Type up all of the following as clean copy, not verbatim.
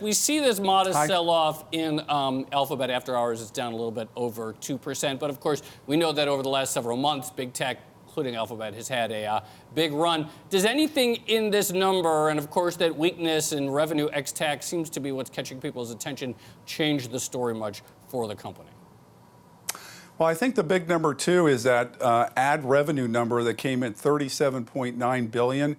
We see this modest sell-off in Alphabet after hours. It's down a little bit over 2%. But of course, we know that over the last several months, big tech, including Alphabet, has had a big run. Does anything in this number, and of course that weakness in revenue ex-tax seems to be what's catching people's attention, change the story much for the company? Well, I think the big number, too, is that ad revenue number that came in $37.9 billion. I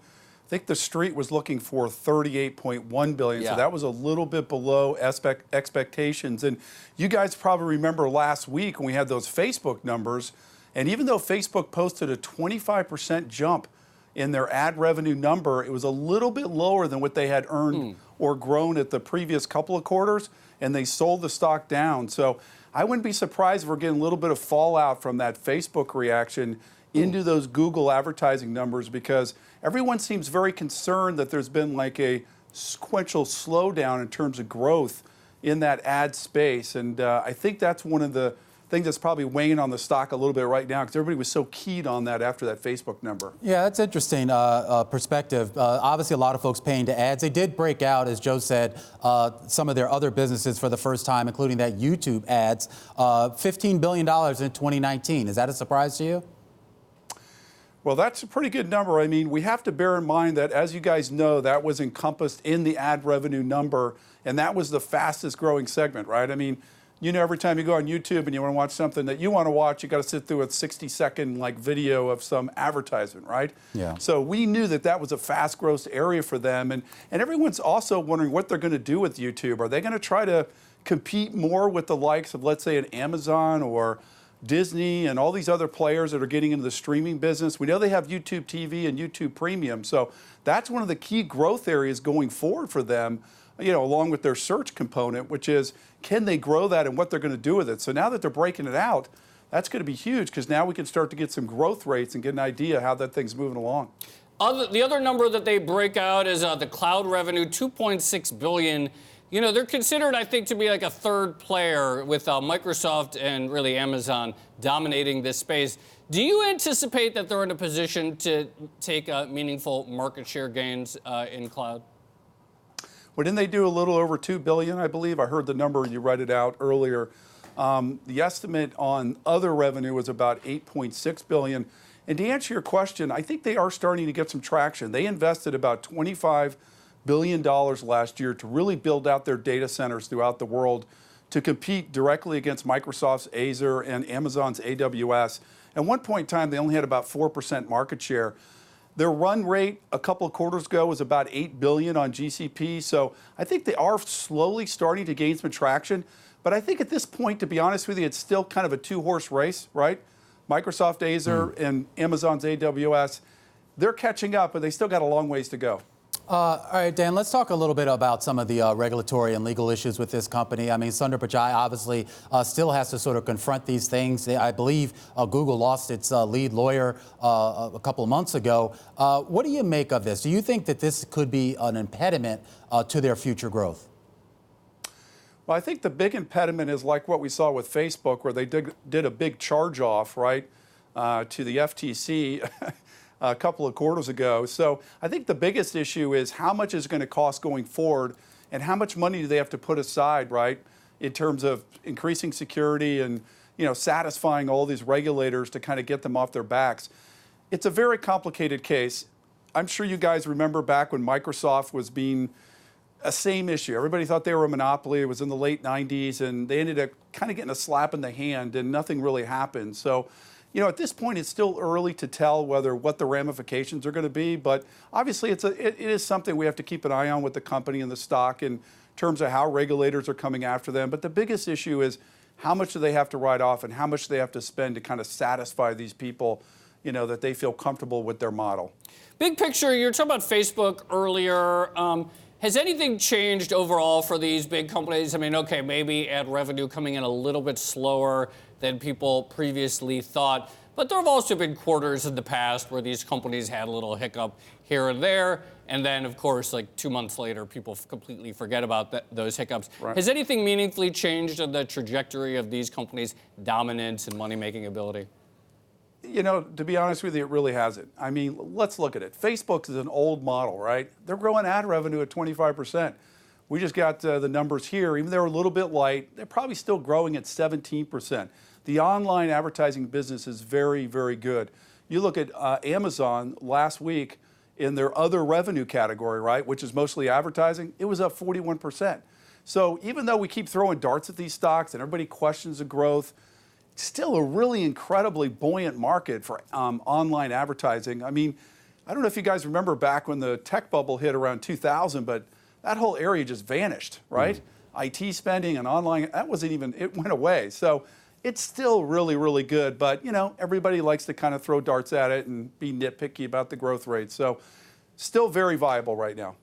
think the street was looking for $38.1 billion, so that was a little bit below expectations. And you guys probably remember last week when we had those Facebook numbers, and even though Facebook posted a 25% jump in their ad revenue number, it was a little bit lower than what they had earned or grown at the previous couple of quarters, and they sold the stock down. So I wouldn't be surprised if we're getting a little bit of fallout from that Facebook reaction into those Google advertising numbers, because everyone seems very concerned that there's been like a sequential slowdown in terms of growth in that ad space. And I think that's one of the things that's probably weighing on the stock a little bit right now, because everybody was so keyed on that after that Facebook number. Yeah, that's interesting perspective. Obviously, a lot of folks paying to ads. They did break out, as Joe said, some of their other businesses for the first time, including that YouTube ads, $15 billion in 2019. Is that a surprise to you? Well, that's a pretty good number. I mean, we have to bear in mind that, as you guys know, that was encompassed in the ad revenue number, and that was the fastest growing segment, right? I mean, you know, every time you go on YouTube and you want to watch something that you want to watch, you got to sit through a 60-second like video of some advertisement, right? Yeah. So we knew that that was a fast growth area for them, and everyone's also wondering what they're going to do with YouTube. Are they going to try to compete more with the likes of, let's say, an Amazon or Disney and all these other players that are getting into the streaming business? We know they have YouTube TV and YouTube Premium, so that's one of the key growth areas going forward for them, you know, along with their search component, which is, can they grow that and what they're going to do with it? So now that they're breaking it out, that's going to be huge, because now we can start to get some growth rates and get an idea how that thing's moving along. The other number that they break out is the cloud revenue, $2.6 billion. You know, they're considered, I think, to be like a third player, with Microsoft and really Amazon dominating this space. Do you anticipate that they're in a position to take meaningful market share gains in cloud? Well, didn't they do a little over $2 billion, I believe? I heard the number, you read it out earlier. The estimate on other revenue was about $8.6 billion. And to answer your question, I think they are starting to get some traction. They invested about $25 billion last year to really build out their data centers throughout the world to compete directly against Microsoft's Azure and Amazon's AWS. At one point in time, they only had about 4% market share. Their run rate a couple of quarters ago was about $8 billion on GCP. So I think they are slowly starting to gain some traction. But I think at this point, to be honest with you, it's still kind of a two-horse race, right? Microsoft Azure and Amazon's AWS, they're catching up, but they still got a long ways to go. All right, Dan, let's talk a little bit about some of the regulatory and legal issues with this company. I mean, Sundar Pichai obviously still has to sort of confront these things. I believe Google lost its lead lawyer a couple of months ago. What do you make of this? Do you think that this could be an impediment to their future growth? Well, I think the big impediment is like what we saw with Facebook, where they did a big charge-off, right, to the FTC a couple of quarters ago. So I think the biggest issue is how much is going to cost going forward, and how much money do they have to put aside, right, in terms of increasing security and, you know, satisfying all these regulators to kind of get them off their backs. It's a very complicated case. I'm sure you guys remember back when Microsoft was being a same issue. Everybody thought they were a monopoly. It was in the late 90s, and they ended up kind of getting a slap in the hand, and nothing really happened. So, you know, at this point, it's still early to tell what the ramifications are going to be. But obviously, it is something we have to keep an eye on with the company and the stock in terms of how regulators are coming after them. But the biggest issue is how much do they have to write off, and how much do they have to spend to kind of satisfy these people, you know, that they feel comfortable with their model. Big picture, you were talking about Facebook earlier. Has anything changed overall for these big companies? I mean, okay, maybe ad revenue coming in a little bit slower than people previously thought, but there have also been quarters in the past where these companies had a little hiccup here and there, and then, of course, like 2 months later, people completely forget about those hiccups. Right. Has anything meaningfully changed in the trajectory of these companies' dominance and money-making ability? You know, to be honest with you, it really hasn't. I mean, let's look at it. Facebook is an old model, right? They're growing ad revenue at 25%. We just got the numbers here. Even though they're a little bit light, they're probably still growing at 17%. The online advertising business is very, very good. You look at Amazon last week in their other revenue category, right, which is mostly advertising, it was up 41%. So even though we keep throwing darts at these stocks and everybody questions the growth, it's still a really incredibly buoyant market for online advertising. I mean, I don't know if you guys remember back when the tech bubble hit around 2000, but that whole area just vanished, right? IT spending and online, that wasn't even, it went away. So it's still really, really good. But, you know, everybody likes to kind of throw darts at it and be nitpicky about the growth rate. So still very viable right now.